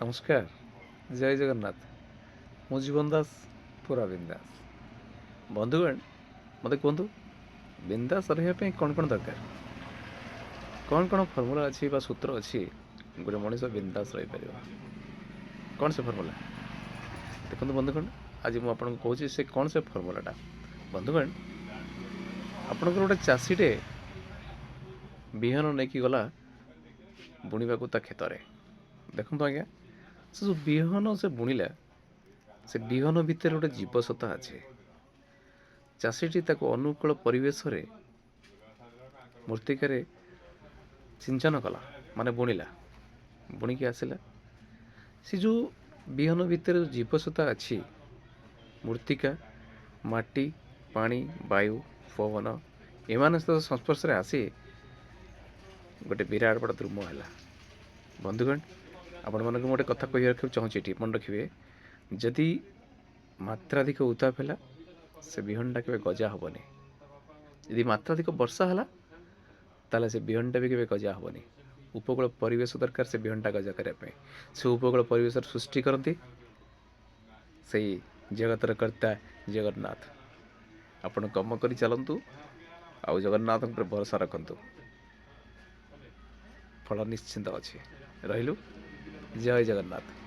नमस्कार जय जगन्नाथ मु जीवन दास पूरा बिंदास बंधुगण मत कहतु बिंदास रही कौन कौन दरकार कौन कौन फर्मूला अच्छी सूत्र अच्छी गोटे मनीष बिंदास रही पार कौन से फर्मूला देखो बंधुगण आज मुझे कहूँ से कौन से फर्मूलाटा बंधुगण आपणकर गोटे चाषीटे विहन नहीं कि गला बुणवा ता खेत देखो आज्ञा से जो विहन से बुणिला से विहन भितर गोटे जीवसत्ता अच्छे चाषीटी अनुकूल परिवेश रे मूर्तिकार सिंचन कला माने बुणिला बुणिकी आसला से जो विहन भितर जीवसत्ता अच्छी मूर्तिका माटी पानी वायु पवन एमान संस्पर्श आसी गोटे विराट बड़ द्रुम है बंधुगण आपण मानक गोटे कथा कही रखा चाहूँगी मन रखिए जदि मात्राधिक उताप है से बिहनटा के गजा हेनी यदि मात्राधिक वर्षा है ताले से बिहनटा भी के गजा हेनी उपकूल परिवेश दरकार से बिहनटा गजा करने से उपकूल परिवेश सृष्टि करती से जगतर कर्ता जगन्नाथ आपण कम कर चलतु आउ जगन्नाथ भरोसा रखु फल निश्चिंत अच्छे रही जय जगन्नाथ।